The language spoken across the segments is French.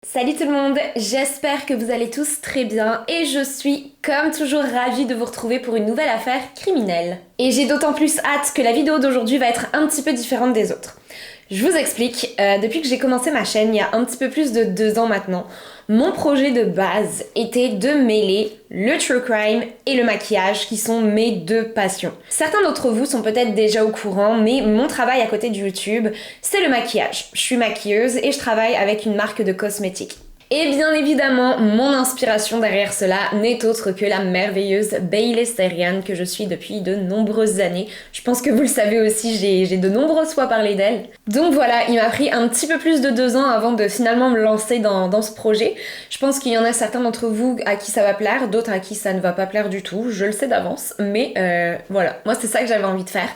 Salut tout le monde, j'espère que vous allez tous très bien et je suis comme toujours ravie de vous retrouver pour une nouvelle affaire criminelle. Et j'ai d'autant plus hâte que la vidéo d'aujourd'hui va être un petit peu différente des autres. Je vous explique, depuis que j'ai commencé ma chaîne il y a un petit peu plus de 2 ans maintenant, mon projet de base était de mêler le true crime et le maquillage qui sont mes deux passions. Certains d'entre vous sont peut-être déjà au courant, mais mon travail à côté de YouTube, c'est le maquillage. Je suis maquilleuse et je travaille avec une marque de cosmétiques. Et bien évidemment, mon inspiration derrière cela n'est autre que la merveilleuse Bailey Sarian que je suis depuis de nombreuses années. Je pense que vous le savez aussi, j'ai de nombreuses fois parlé d'elle. Donc voilà, il m'a pris un petit peu plus de 2 ans avant de finalement me lancer dans ce projet. Je pense qu'il y en a certains d'entre vous à qui ça va plaire, d'autres à qui ça ne va pas plaire du tout, je le sais d'avance, mais voilà, moi c'est ça que j'avais envie de faire.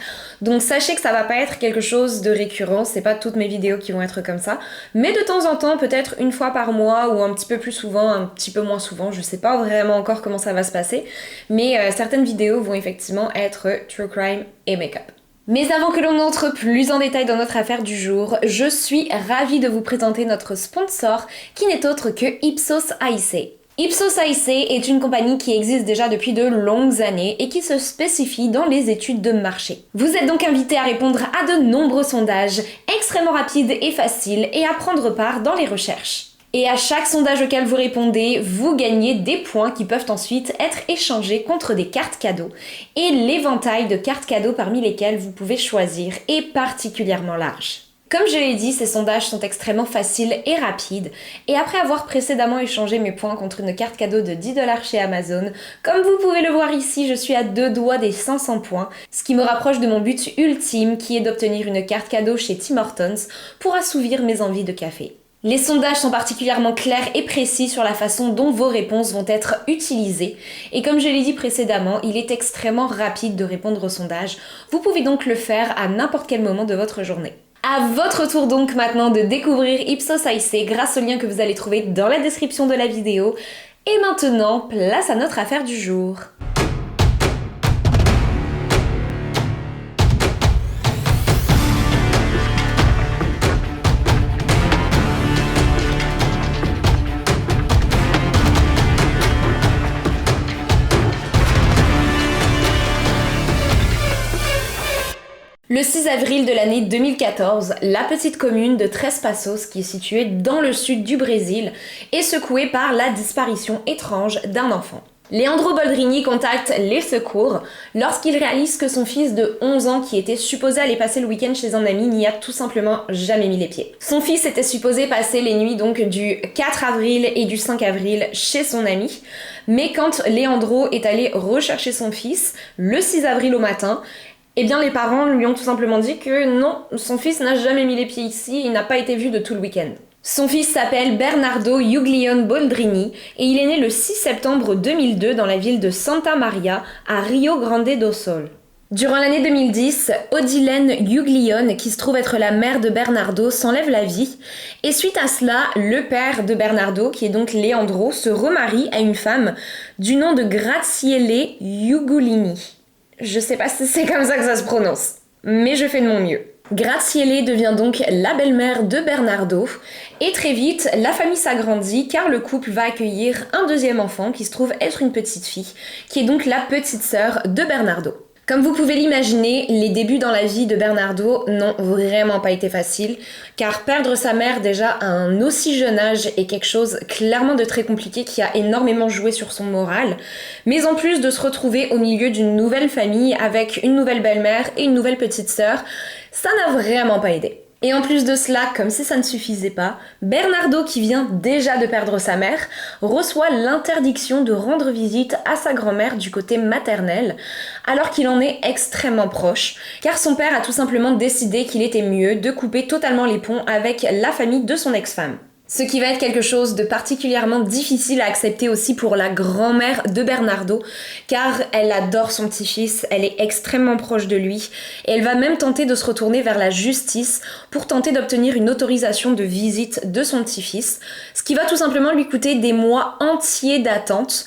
Donc sachez que ça va pas être quelque chose de récurrent, c'est pas toutes mes vidéos qui vont être comme ça, mais de temps en temps, peut-être une fois par mois ou un petit peu plus souvent, un petit peu moins souvent, je sais pas vraiment encore comment ça va se passer, mais certaines vidéos vont effectivement être true crime et make-up. Mais avant que l'on entre plus en détail dans notre affaire du jour, je suis ravie de vous présenter notre sponsor qui n'est autre que Ipsos AIC. Ipsos AIC est une compagnie qui existe déjà depuis de longues années et qui se spécifie dans les études de marché. Vous êtes donc invité à répondre à de nombreux sondages extrêmement rapides et faciles et à prendre part dans les recherches. Et à chaque sondage auquel vous répondez, vous gagnez des points qui peuvent ensuite être échangés contre des cartes cadeaux. Et l'éventail de cartes cadeaux parmi lesquelles vous pouvez choisir est particulièrement large. Comme je l'ai dit, ces sondages sont extrêmement faciles et rapides, et après avoir précédemment échangé mes points contre une carte cadeau de 10 $ chez Amazon, comme vous pouvez le voir ici, je suis à 2 doigts des 500 points, ce qui me rapproche de mon but ultime qui est d'obtenir une carte cadeau chez Tim Hortons pour assouvir mes envies de café. Les sondages sont particulièrement clairs et précis sur la façon dont vos réponses vont être utilisées. Et comme je l'ai dit précédemment, il est extrêmement rapide de répondre aux sondages. Vous pouvez donc le faire à n'importe quel moment de votre journée. À votre tour donc maintenant de découvrir Ipsos AIC grâce au lien que vous allez trouver dans la description de la vidéo. Et maintenant, place à notre affaire du jour. Le 6 avril de l'année 2014, la petite commune de Três Passos, qui est située dans le sud du Brésil, est secouée par la disparition étrange d'un enfant. Leandro Boldrini contacte les secours lorsqu'il réalise que son fils de 11 ans qui était supposé aller passer le week-end chez un ami n'y a tout simplement jamais mis les pieds. Son fils était supposé passer les nuits donc du 4 avril et du 5 avril chez son ami, mais quand Leandro est allé rechercher son fils le 6 avril au matin, eh bien les parents lui ont tout simplement dit que non, son fils n'a jamais mis les pieds ici, il n'a pas été vu de tout le week-end. Son fils s'appelle Bernardo Iuglione Boldrini et il est né le 6 septembre 2002 dans la ville de Santa Maria à Rio Grande do Sul. Durant l'année 2010, Odilene Iuglione, qui se trouve être la mère de Bernardo, s'enlève la vie et suite à cela, le père de Bernardo, qui est donc Leandro, se remarie à une femme du nom de Graziele Iugolini. Je sais pas si c'est comme ça que ça se prononce, mais je fais de mon mieux. Graziele devient donc la belle-mère de Bernardo, et très vite, la famille s'agrandit car le couple va accueillir un deuxième enfant qui se trouve être une petite fille, qui est donc la petite sœur de Bernardo. Comme vous pouvez l'imaginer, les débuts dans la vie de Bernardo n'ont vraiment pas été faciles, car perdre sa mère déjà à un aussi jeune âge est quelque chose clairement de très compliqué qui a énormément joué sur son moral, mais en plus de se retrouver au milieu d'une nouvelle famille avec une nouvelle belle-mère et une nouvelle petite sœur, ça n'a vraiment pas aidé. Et en plus de cela, comme si ça ne suffisait pas, Bernardo, qui vient déjà de perdre sa mère, reçoit l'interdiction de rendre visite à sa grand-mère du côté maternel, alors qu'il en est extrêmement proche, car son père a tout simplement décidé qu'il était mieux de couper totalement les ponts avec la famille de son ex-femme. Ce qui va être quelque chose de particulièrement difficile à accepter aussi pour la grand-mère de Bernardo, car elle adore son petit-fils, elle est extrêmement proche de lui, et elle va même tenter de se retourner vers la justice pour tenter d'obtenir une autorisation de visite de son petit-fils, ce qui va tout simplement lui coûter des mois entiers d'attente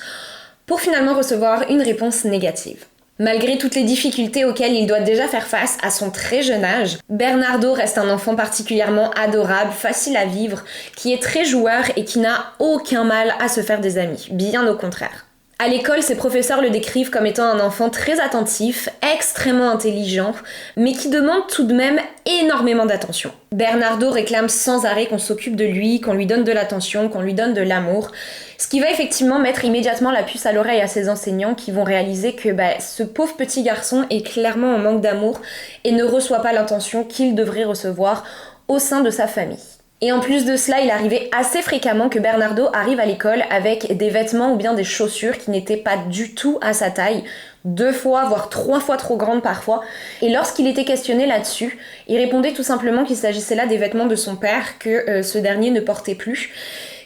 pour finalement recevoir une réponse négative. Malgré toutes les difficultés auxquelles il doit déjà faire face à son très jeune âge, Bernardo reste un enfant particulièrement adorable, facile à vivre, qui est très joueur et qui n'a aucun mal à se faire des amis, bien au contraire. À l'école, ses professeurs le décrivent comme étant un enfant très attentif, extrêmement intelligent, mais qui demande tout de même énormément d'attention. Bernardo réclame sans arrêt qu'on s'occupe de lui, qu'on lui donne de l'attention, qu'on lui donne de l'amour, ce qui va effectivement mettre immédiatement la puce à l'oreille à ses enseignants qui vont réaliser que ce pauvre petit garçon est clairement en manque d'amour et ne reçoit pas l'attention qu'il devrait recevoir au sein de sa famille. Et en plus de cela, il arrivait assez fréquemment que Bernardo arrive à l'école avec des vêtements ou bien des chaussures qui n'étaient pas du tout à sa taille, 2 fois, voire 3 fois trop grandes parfois. Et lorsqu'il était questionné là-dessus, il répondait tout simplement qu'il s'agissait là des vêtements de son père que ce dernier ne portait plus,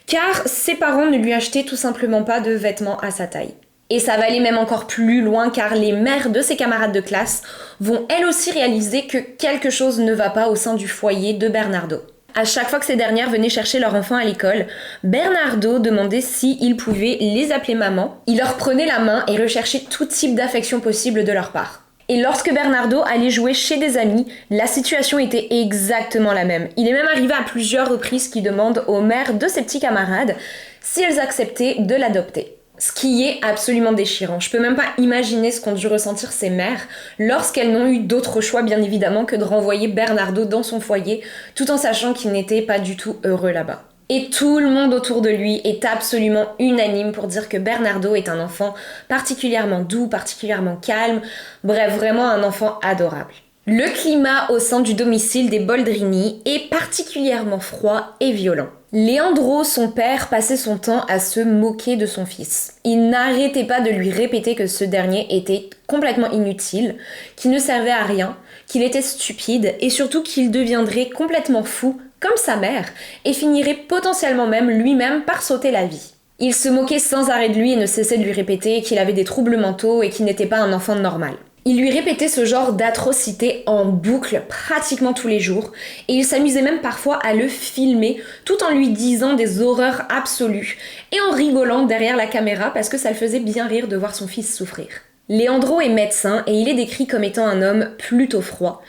car ses parents ne lui achetaient tout simplement pas de vêtements à sa taille. Et ça va aller même encore plus loin car les mères de ses camarades de classe vont elles aussi réaliser que quelque chose ne va pas au sein du foyer de Bernardo. À chaque fois que ces dernières venaient chercher leur enfant à l'école, Bernardo demandait s'il pouvait les appeler maman. Il leur prenait la main et recherchait tout type d'affection possible de leur part. Et lorsque Bernardo allait jouer chez des amis, la situation était exactement la même. Il est même arrivé à plusieurs reprises qu'il demande aux mères de ses petits camarades si elles acceptaient de l'adopter. Ce qui est absolument déchirant. Je peux même pas imaginer ce qu'ont dû ressentir ces mères lorsqu'elles n'ont eu d'autre choix bien évidemment que de renvoyer Bernardo dans son foyer tout en sachant qu'il n'était pas du tout heureux là-bas. Et tout le monde autour de lui est absolument unanime pour dire que Bernardo est un enfant particulièrement doux, particulièrement calme, bref, vraiment un enfant adorable. Le climat au sein du domicile des Boldrini est particulièrement froid et violent. Leandro, son père, passait son temps à se moquer de son fils. Il n'arrêtait pas de lui répéter que ce dernier était complètement inutile, qu'il ne servait à rien, qu'il était stupide et surtout qu'il deviendrait complètement fou, comme sa mère, et finirait potentiellement même lui-même par sauter la vie. Il se moquait sans arrêt de lui et ne cessait de lui répéter qu'il avait des troubles mentaux et qu'il n'était pas un enfant normal. Il lui répétait ce genre d'atrocités en boucle pratiquement tous les jours et il s'amusait même parfois à le filmer tout en lui disant des horreurs absolues et en rigolant derrière la caméra parce que ça le faisait bien rire de voir son fils souffrir. Leandro est médecin et il est décrit comme étant un homme plutôt froid.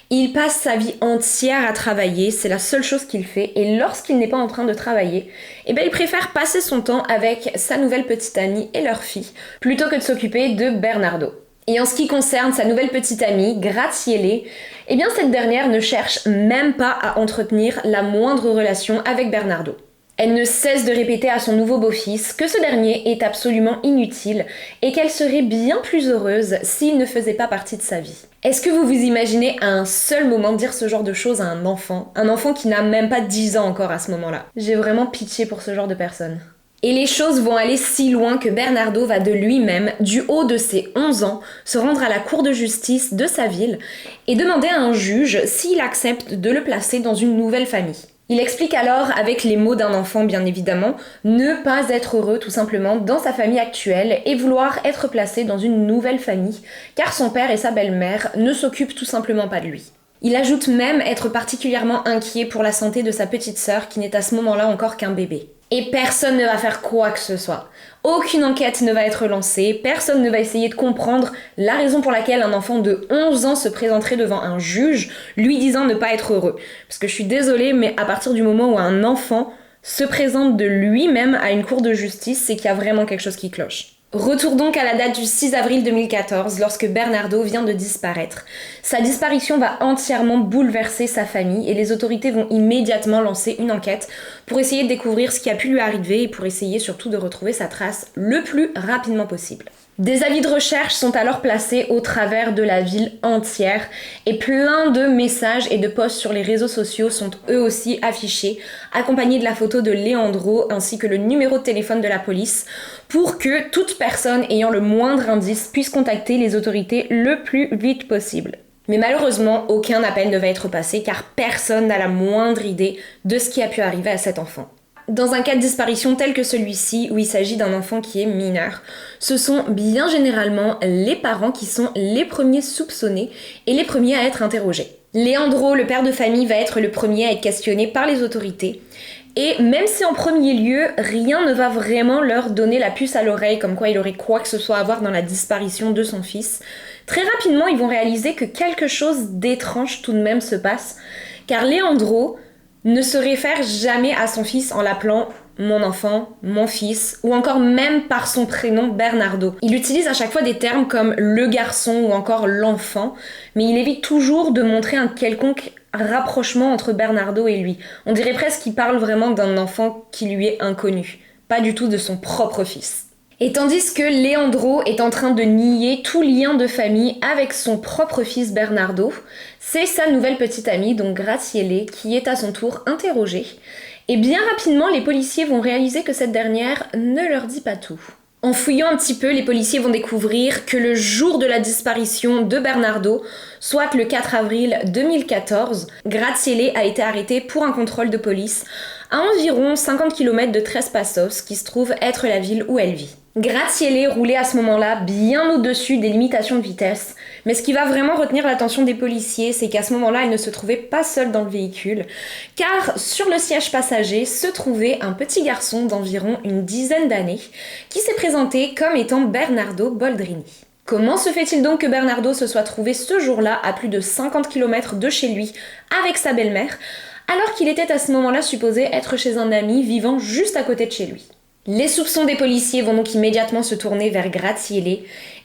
Il passe sa vie entière à travailler, c'est la seule chose qu'il fait et lorsqu'il n'est pas en train de travailler, il préfère passer son temps avec sa nouvelle petite amie et leur fille plutôt que de s'occuper de Bernardo. Et en ce qui concerne sa nouvelle petite amie, Graziele, cette dernière ne cherche même pas à entretenir la moindre relation avec Bernardo. Elle ne cesse de répéter à son nouveau beau-fils que ce dernier est absolument inutile et qu'elle serait bien plus heureuse s'il ne faisait pas partie de sa vie. Est-ce que vous vous imaginez à un seul moment dire ce genre de choses à un enfant qui n'a même pas 10 ans encore à ce moment-là? J'ai vraiment pitié pour ce genre de personnes. Et les choses vont aller si loin que Bernardo va de lui-même, du haut de ses 11 ans, se rendre à la cour de justice de sa ville et demander à un juge s'il accepte de le placer dans une nouvelle famille. Il explique alors, avec les mots d'un enfant bien évidemment, ne pas être heureux tout simplement dans sa famille actuelle et vouloir être placé dans une nouvelle famille, car son père et sa belle-mère ne s'occupent tout simplement pas de lui. Il ajoute même être particulièrement inquiet pour la santé de sa petite sœur qui n'est à ce moment-là encore qu'un bébé. Et personne ne va faire quoi que ce soit. Aucune enquête ne va être lancée, personne ne va essayer de comprendre la raison pour laquelle un enfant de 11 ans se présenterait devant un juge, lui disant ne pas être heureux. Parce que je suis désolée, mais à partir du moment où un enfant se présente de lui-même à une cour de justice, c'est qu'il y a vraiment quelque chose qui cloche. Retour donc à la date du 6 avril 2014, lorsque Bernardo vient de disparaître. Sa disparition va entièrement bouleverser sa famille et les autorités vont immédiatement lancer une enquête pour essayer de découvrir ce qui a pu lui arriver et pour essayer surtout de retrouver sa trace le plus rapidement possible. Des avis de recherche sont alors placés au travers de la ville entière et plein de messages et de posts sur les réseaux sociaux sont eux aussi affichés, accompagnés de la photo de Leandro ainsi que le numéro de téléphone de la police pour que toute personne ayant le moindre indice puisse contacter les autorités le plus vite possible. Mais malheureusement, aucun appel ne va être passé car personne n'a la moindre idée de ce qui a pu arriver à cet enfant. Dans un cas de disparition tel que celui-ci, où il s'agit d'un enfant qui est mineur, ce sont bien généralement les parents qui sont les premiers soupçonnés et les premiers à être interrogés. Leandro, le père de famille, va être le premier à être questionné par les autorités Et même si en premier lieu, rien ne va vraiment leur donner la puce à l'oreille comme quoi il aurait quoi que ce soit à voir dans la disparition de son fils, très rapidement ils vont réaliser que quelque chose d'étrange tout de même se passe, car Leandro ne se réfère jamais à son fils en l'appelant mon enfant, mon fils, ou encore même par son prénom Bernardo. Il utilise à chaque fois des termes comme le garçon ou encore l'enfant, mais il évite toujours de montrer un quelconque rapprochement entre Bernardo et lui. On dirait presque qu'il parle vraiment d'un enfant qui lui est inconnu, pas du tout de son propre fils. Et tandis que Leandro est en train de nier tout lien de famille avec son propre fils Bernardo, c'est sa nouvelle petite amie, donc Graziele, qui est à son tour interrogée. Et bien rapidement, les policiers vont réaliser que cette dernière ne leur dit pas tout. En fouillant un petit peu, les policiers vont découvrir que le jour de la disparition de Bernardo, soit le 4 avril 2014, Graziele a été arrêtée pour un contrôle de police à environ 50 km de Tres Passos, qui se trouve être la ville où elle vit. Graziele roulait à ce moment-là bien au-dessus des limitations de vitesse, mais ce qui va vraiment retenir l'attention des policiers, c'est qu'à ce moment-là, elle ne se trouvait pas seule dans le véhicule, car sur le siège passager se trouvait un petit garçon d'environ une dizaine d'années, qui s'est présenté comme étant Bernardo Boldrini. Comment se fait-il donc que Bernardo se soit trouvé ce jour-là à plus de 50 km de chez lui avec sa belle-mère, alors qu'il était à ce moment-là supposé être chez un ami vivant juste à côté de chez lui? Les soupçons des policiers vont donc immédiatement se tourner vers Graziele,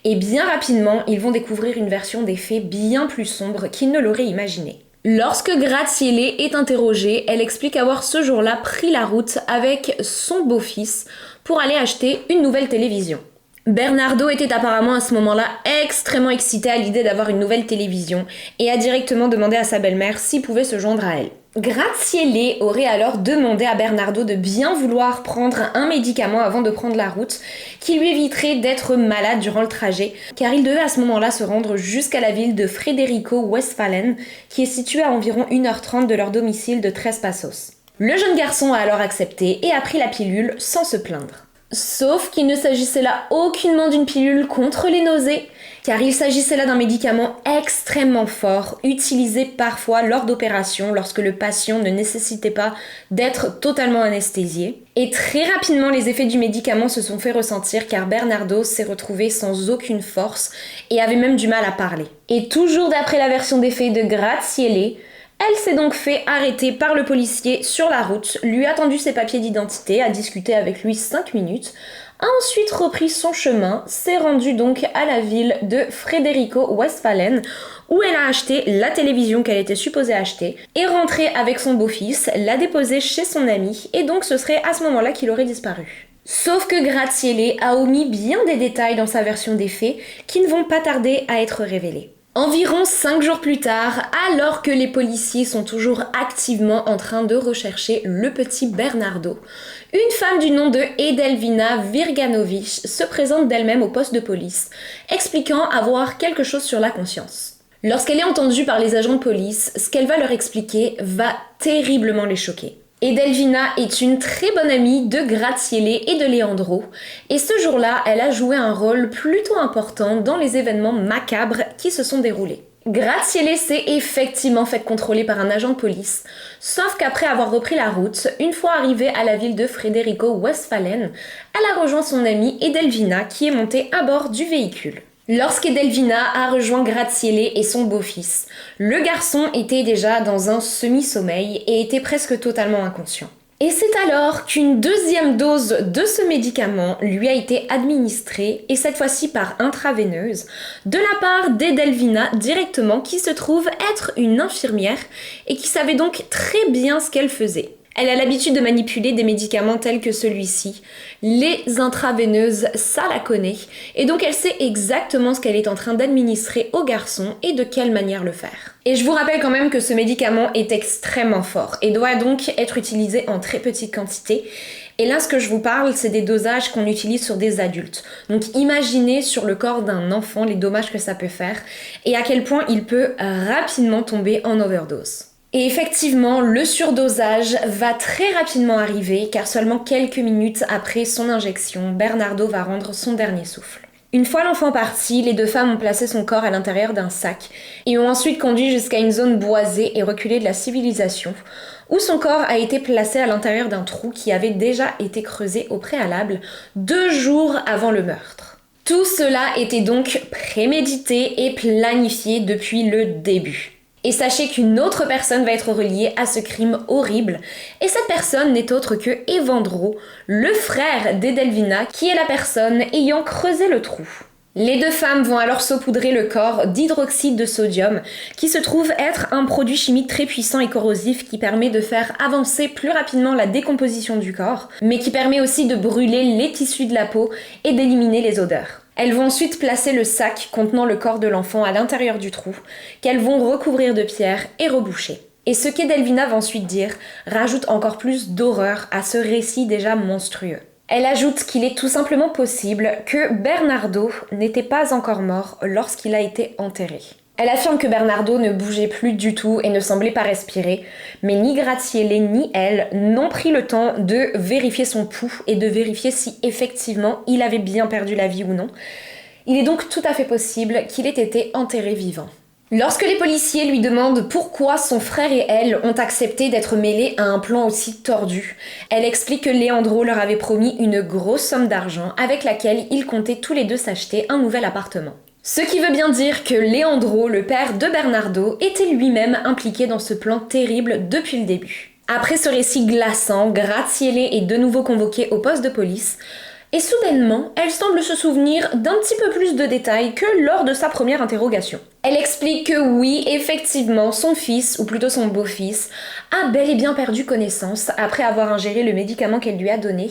et bien rapidement, ils vont découvrir une version des faits bien plus sombre qu'ils ne l'auraient imaginé. Lorsque Graziele est interrogée, elle explique avoir ce jour-là pris la route avec son beau-fils pour aller acheter une nouvelle télévision. Bernardo était apparemment à ce moment-là extrêmement excité à l'idée d'avoir une nouvelle télévision et a directement demandé à sa belle-mère s'il pouvait se joindre à elle. Graziele aurait alors demandé à Bernardo de bien vouloir prendre un médicament avant de prendre la route qui lui éviterait d'être malade durant le trajet, car il devait à ce moment-là se rendre jusqu'à la ville de Frederico Westphalen, qui est située à environ 1h30 de leur domicile de Tres Passos. Le jeune garçon a alors accepté et a pris la pilule sans se plaindre. Sauf qu'il ne s'agissait là aucunement d'une pilule contre les nausées, car il s'agissait là d'un médicament extrêmement fort, utilisé parfois lors d'opérations lorsque le patient ne nécessitait pas d'être totalement anesthésié. Et très rapidement, les effets du médicament se sont fait ressentir car Bernardo s'est retrouvé sans aucune force et avait même du mal à parler. Et toujours d'après la version des faits de Graziele, elle s'est donc fait arrêter par le policier sur la route, lui a tendu ses papiers d'identité, a discuté avec lui 5 minutes, a ensuite repris son chemin, s'est rendue donc à la ville de Frederico Westphalen, où elle a acheté la télévision qu'elle était supposée acheter, est rentrée avec son beau-fils, l'a déposé chez son ami, et donc ce serait à ce moment-là qu'il aurait disparu. Sauf que Graziele a omis bien des détails dans sa version des faits qui ne vont pas tarder à être révélés. Environ 5 jours plus tard, alors que les policiers sont toujours activement en train de rechercher le petit Bernardo, une femme du nom de Edelvina Virganovic se présente d'elle-même au poste de police, expliquant avoir quelque chose sur la conscience. Lorsqu'elle est entendue par les agents de police, ce qu'elle va leur expliquer va terriblement les choquer. Edelvina est une très bonne amie de Graziele et de Leandro, et ce jour-là, elle a joué un rôle plutôt important dans les événements macabres qui se sont déroulés. Graziele s'est effectivement fait contrôler par un agent de police, sauf qu'après avoir repris la route, une fois arrivée à la ville de Frederico Westphalen, elle a rejoint son amie Edelvina qui est montée à bord du véhicule. Lorsqu'Edelvina a rejoint Graziele et son beau-fils, le garçon était déjà dans un semi-sommeil et était presque totalement inconscient. Et c'est alors qu'une deuxième dose de ce médicament lui a été administrée, et cette fois-ci par intraveineuse, de la part d'Edelvina directement, qui se trouve être une infirmière et qui savait donc très bien ce qu'elle faisait. Elle a l'habitude de manipuler des médicaments tels que celui-ci. Les intraveineuses, ça la connaît. Et donc elle sait exactement ce qu'elle est en train d'administrer au garçon et de quelle manière le faire. Et je vous rappelle quand même que ce médicament est extrêmement fort et doit donc être utilisé en très petite quantité. Et là, ce que je vous parle, c'est des dosages qu'on utilise sur des adultes. Donc imaginez sur le corps d'un enfant les dommages que ça peut faire et à quel point il peut rapidement tomber en overdose. Et effectivement, le surdosage va très rapidement arriver car seulement quelques minutes après son injection, Bernardo va rendre son dernier souffle. Une fois l'enfant parti, les deux femmes ont placé son corps à l'intérieur d'un sac et ont ensuite conduit jusqu'à une zone boisée et reculée de la civilisation, où son corps a été placé à l'intérieur d'un trou qui avait déjà été creusé au préalable 2 jours avant le meurtre. Tout cela était donc prémédité et planifié depuis le début. Et sachez qu'une autre personne va être reliée à ce crime horrible, et cette personne n'est autre que Evandro, le frère d'Edelvina, qui est la personne ayant creusé le trou. Les deux femmes vont alors saupoudrer le corps d'hydroxyde de sodium, qui se trouve être un produit chimique très puissant et corrosif qui permet de faire avancer plus rapidement la décomposition du corps, mais qui permet aussi de brûler les tissus de la peau et d'éliminer les odeurs. Elles vont ensuite placer le sac contenant le corps de l'enfant à l'intérieur du trou, qu'elles vont recouvrir de pierres et reboucher. Et ce qu'Edelvina va ensuite dire rajoute encore plus d'horreur à ce récit déjà monstrueux. Elle ajoute qu'il est tout simplement possible que Bernardo n'était pas encore mort lorsqu'il a été enterré. Elle affirme que Bernardo ne bougeait plus du tout et ne semblait pas respirer, mais ni Graziele ni elle n'ont pris le temps de vérifier son pouls et de vérifier si effectivement il avait bien perdu la vie ou non. Il est donc tout à fait possible qu'il ait été enterré vivant. Lorsque les policiers lui demandent pourquoi son frère et elle ont accepté d'être mêlés à un plan aussi tordu, elle explique que Leandro leur avait promis une grosse somme d'argent avec laquelle ils comptaient tous les deux s'acheter un nouvel appartement. Ce qui veut bien dire que Leandro, le père de Bernardo, était lui-même impliqué dans ce plan terrible depuis le début. Après ce récit glaçant, Graziele est de nouveau convoquée au poste de police, et soudainement, elle semble se souvenir d'un petit peu plus de détails que lors de sa première interrogation. Elle explique que oui, effectivement, son fils, ou plutôt son beau-fils, a bel et bien perdu connaissance après avoir ingéré le médicament qu'elle lui a donné,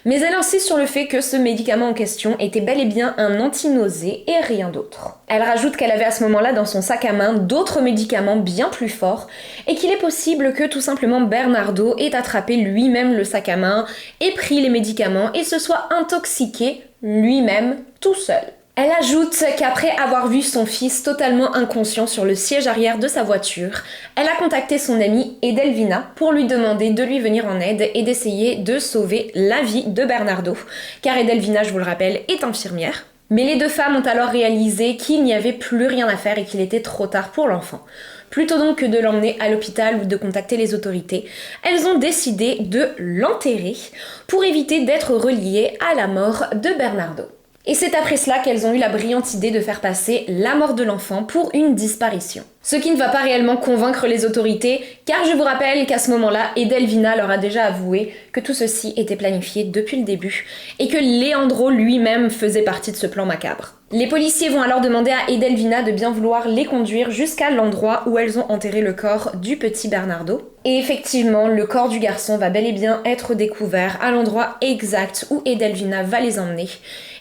mais elle insiste sur le fait que ce médicament en question était bel et bien un anti-nausée et rien d'autre. Elle rajoute qu'elle avait à ce moment-là dans son sac à main d'autres médicaments bien plus forts et qu'il est possible que tout simplement Bernardo ait attrapé lui-même le sac à main, ait pris les médicaments et se soit intoxiqué lui-même tout seul. Elle ajoute qu'après avoir vu son fils totalement inconscient sur le siège arrière de sa voiture, elle a contacté son amie Edelvina pour lui demander de lui venir en aide et d'essayer de sauver la vie de Bernardo, car Edelvina, je vous le rappelle, est infirmière. Mais les deux femmes ont alors réalisé qu'il n'y avait plus rien à faire et qu'il était trop tard pour l'enfant. Plutôt donc que de l'emmener à l'hôpital ou de contacter les autorités, elles ont décidé de l'enterrer pour éviter d'être reliées à la mort de Bernardo. Et c'est après cela qu'elles ont eu la brillante idée de faire passer la mort de l'enfant pour une disparition. Ce qui ne va pas réellement convaincre les autorités, car je vous rappelle qu'à ce moment-là, Edelvina leur a déjà avoué que tout ceci était planifié depuis le début, et que Leandro lui-même faisait partie de ce plan macabre. Les policiers vont alors demander à Edelvina de bien vouloir les conduire jusqu'à l'endroit où elles ont enterré le corps du petit Bernardo. Et effectivement, le corps du garçon va bel et bien être découvert à l'endroit exact où Edelvina va les emmener,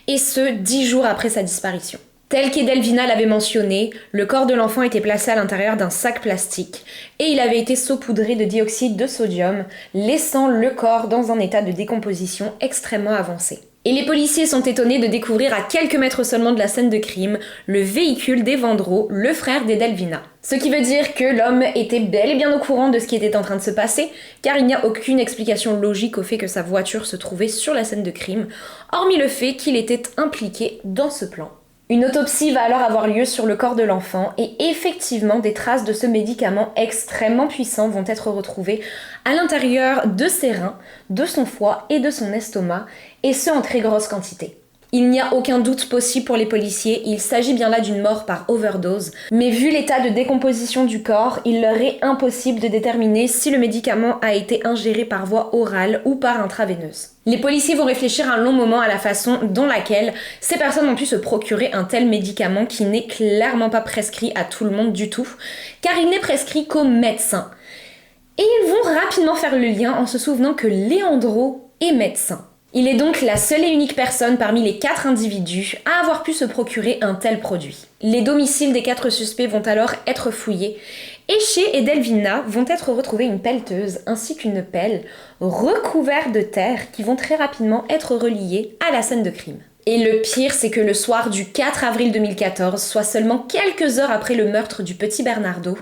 et ce 10 jours après sa disparition. Tel qu'Edelvina l'avait mentionné, le corps de l'enfant était placé à l'intérieur d'un sac plastique et il avait été saupoudré de dioxyde de sodium, laissant le corps dans un état de décomposition extrêmement avancé. Et les policiers sont étonnés de découvrir à quelques mètres seulement de la scène de crime le véhicule d'Evandro, le frère d'Edelvina. Ce qui veut dire que l'homme était bel et bien au courant de ce qui était en train de se passer, car il n'y a aucune explication logique au fait que sa voiture se trouvait sur la scène de crime, hormis le fait qu'il était impliqué dans ce plan. Une autopsie va alors avoir lieu sur le corps de l'enfant et effectivement des traces de ce médicament extrêmement puissant vont être retrouvées à l'intérieur de ses reins, de son foie et de son estomac, et ce en très grosse quantité. Il n'y a aucun doute possible pour les policiers, il s'agit bien là d'une mort par overdose, mais vu l'état de décomposition du corps, il leur est impossible de déterminer si le médicament a été ingéré par voie orale ou par intraveineuse. Les policiers vont réfléchir un long moment à la façon dont laquelle ces personnes ont pu se procurer un tel médicament qui n'est clairement pas prescrit à tout le monde du tout, car il n'est prescrit qu'aux médecins. Et ils vont rapidement faire le lien en se souvenant que Leandro est médecin. Il est donc la seule et unique personne parmi les 4 individus à avoir pu se procurer un tel produit. Les domiciles des 4 suspects vont alors être fouillés et chez Edelvina vont être retrouvées une pelleteuse ainsi qu'une pelle recouvertes de terre qui vont très rapidement être reliées à la scène de crime. Et le pire, c'est que le soir du 4 avril 2014, soit seulement quelques heures après le meurtre du petit Bernardo,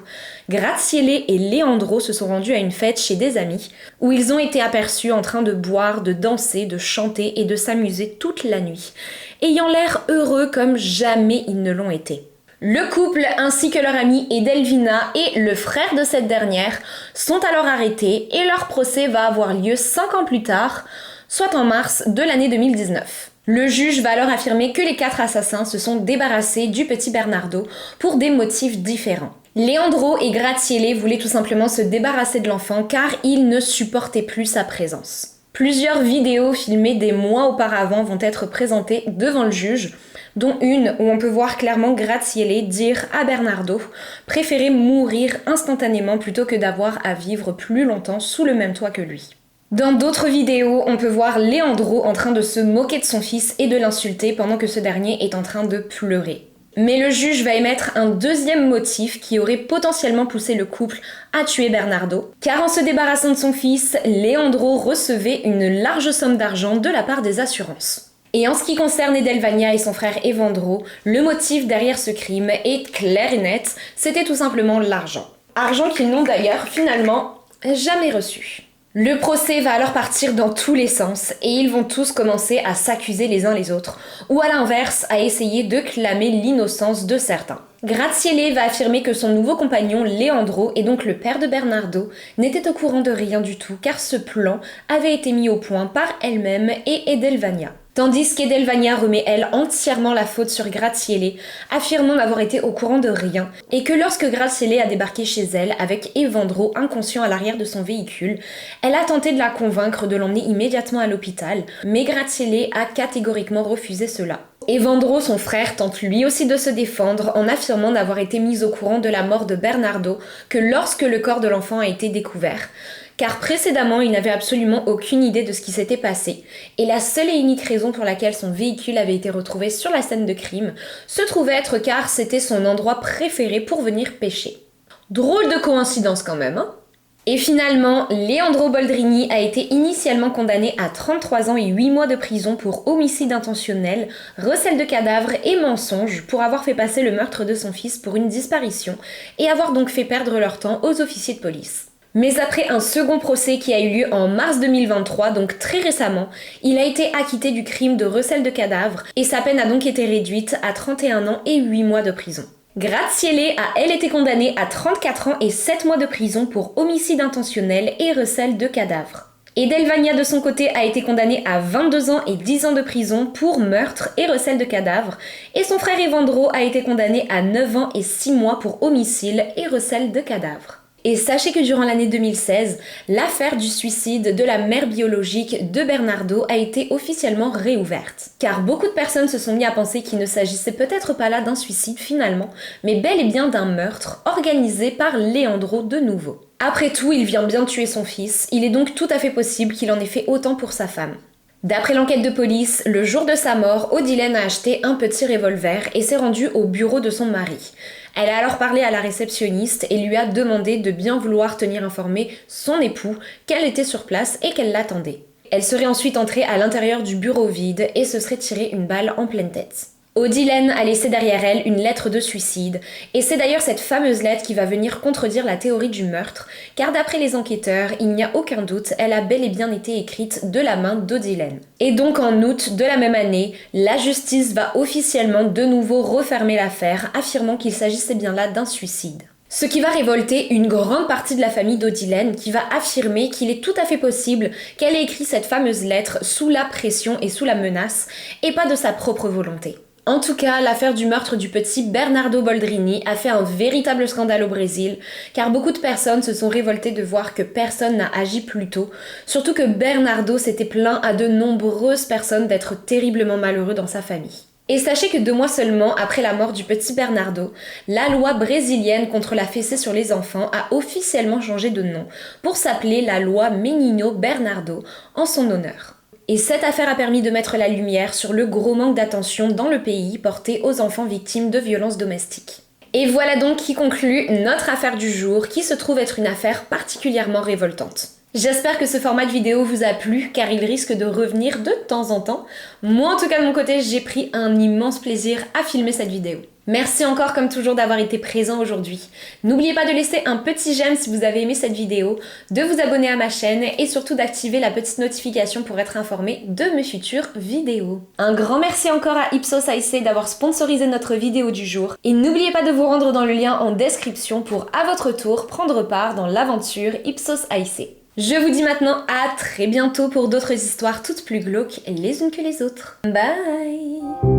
Graziele et Leandro se sont rendus à une fête chez des amis, où ils ont été aperçus en train de boire, de danser, de chanter et de s'amuser toute la nuit, ayant l'air heureux comme jamais ils ne l'ont été. Le couple ainsi que leur amie Edelvina et le frère de cette dernière sont alors arrêtés et leur procès va avoir lieu 5 ans plus tard, soit en mars de l'année 2019. Le juge va alors affirmer que les 4 assassins se sont débarrassés du petit Bernardo pour des motifs différents. Leandro et Graziele voulaient tout simplement se débarrasser de l'enfant car ils ne supportaient plus sa présence. Plusieurs vidéos filmées des mois auparavant vont être présentées devant le juge, dont une où on peut voir clairement Graziele dire à Bernardo préférer mourir instantanément plutôt que d'avoir à vivre plus longtemps sous le même toit que lui. Dans d'autres vidéos, on peut voir Leandro en train de se moquer de son fils et de l'insulter pendant que ce dernier est en train de pleurer. Mais le juge va émettre un deuxième motif qui aurait potentiellement poussé le couple à tuer Bernardo, car en se débarrassant de son fils, Leandro recevait une large somme d'argent de la part des assurances. Et en ce qui concerne Edelvania et son frère Evandro, le motif derrière ce crime est clair et net, c'était tout simplement l'argent. Argent qu'ils n'ont d'ailleurs finalement jamais reçu. Le procès va alors partir dans tous les sens et ils vont tous commencer à s'accuser les uns les autres, ou à l'inverse à essayer de clamer l'innocence de certains. Graziele va affirmer que son nouveau compagnon Leandro, et donc le père de Bernardo, n'était au courant de rien du tout car ce plan avait été mis au point par elle-même et Edelvania. Tandis qu'Edelvania remet elle entièrement la faute sur Graziele, affirmant n'avoir été au courant de rien, et que lorsque Graziele a débarqué chez elle avec Evandro inconscient à l'arrière de son véhicule, elle a tenté de la convaincre de l'emmener immédiatement à l'hôpital, mais Graziele a catégoriquement refusé cela. Evandro, son frère, tente lui aussi de se défendre en affirmant n'avoir été mis au courant de la mort de Bernardo que lorsque le corps de l'enfant a été découvert, car précédemment il n'avait absolument aucune idée de ce qui s'était passé, et la seule et unique raison pour laquelle son véhicule avait été retrouvé sur la scène de crime se trouvait être car c'était son endroit préféré pour venir pêcher. Drôle de coïncidence quand même, hein ? Et finalement, Leandro Boldrini a été initialement condamné à 33 ans et 8 mois de prison pour homicide intentionnel, recel de cadavres et mensonge pour avoir fait passer le meurtre de son fils pour une disparition et avoir donc fait perdre leur temps aux officiers de police. Mais après un second procès qui a eu lieu en mars 2023, donc très récemment, il a été acquitté du crime de recel de cadavres et sa peine a donc été réduite à 31 ans et 8 mois de prison. Graziele a elle été condamnée à 34 ans et 7 mois de prison pour homicide intentionnel et recel de cadavres. Edelvania de son côté a été condamnée à 22 ans et 10 ans de prison pour meurtre et recel de cadavres, et son frère Evandro a été condamné à 9 ans et 6 mois pour homicide et recel de cadavres. Et sachez que durant l'année 2016, l'affaire du suicide de la mère biologique de Bernardo a été officiellement réouverte. Car beaucoup de personnes se sont mis à penser qu'il ne s'agissait peut-être pas là d'un suicide finalement, mais bel et bien d'un meurtre organisé par Leandro de nouveau. Après tout, il vient bien de tuer son fils, il est donc tout à fait possible qu'il en ait fait autant pour sa femme. D'après l'enquête de police, le jour de sa mort, Odilène a acheté un petit revolver et s'est rendue au bureau de son mari. Elle a alors parlé à la réceptionniste et lui a demandé de bien vouloir tenir informé son époux qu'elle était sur place et qu'elle l'attendait. Elle serait ensuite entrée à l'intérieur du bureau vide et se serait tiré une balle en pleine tête. Odilène a laissé derrière elle une lettre de suicide, et c'est d'ailleurs cette fameuse lettre qui va venir contredire la théorie du meurtre, car d'après les enquêteurs, il n'y a aucun doute, elle a bel et bien été écrite de la main d'Odilène. Et donc en août de la même année, la justice va officiellement de nouveau refermer l'affaire, affirmant qu'il s'agissait bien là d'un suicide. Ce qui va révolter une grande partie de la famille d'Odilène qui va affirmer qu'il est tout à fait possible qu'elle ait écrit cette fameuse lettre sous la pression et sous la menace, et pas de sa propre volonté. En tout cas, l'affaire du meurtre du petit Bernardo Boldrini a fait un véritable scandale au Brésil, car beaucoup de personnes se sont révoltées de voir que personne n'a agi plus tôt, surtout que Bernardo s'était plaint à de nombreuses personnes d'être terriblement malheureux dans sa famille. Et sachez que 2 mois seulement après la mort du petit Bernardo, la loi brésilienne contre la fessée sur les enfants a officiellement changé de nom pour s'appeler la loi Menino Bernardo en son honneur. Et cette affaire a permis de mettre la lumière sur le gros manque d'attention dans le pays porté aux enfants victimes de violences domestiques. Et voilà donc qui conclut notre affaire du jour, qui se trouve être une affaire particulièrement révoltante. J'espère que ce format de vidéo vous a plu car il risque de revenir de temps en temps. Moi en tout cas de mon côté j'ai pris un immense plaisir à filmer cette vidéo. Merci encore comme toujours d'avoir été présent aujourd'hui. N'oubliez pas de laisser un petit j'aime si vous avez aimé cette vidéo, de vous abonner à ma chaîne et surtout d'activer la petite notification pour être informé de mes futures vidéos. Un grand merci encore à Ipsos AIC d'avoir sponsorisé notre vidéo du jour et n'oubliez pas de vous rendre dans le lien en description pour à votre tour prendre part dans l'aventure Ipsos AIC. Je vous dis maintenant à très bientôt pour d'autres histoires toutes plus glauques les unes que les autres. Bye!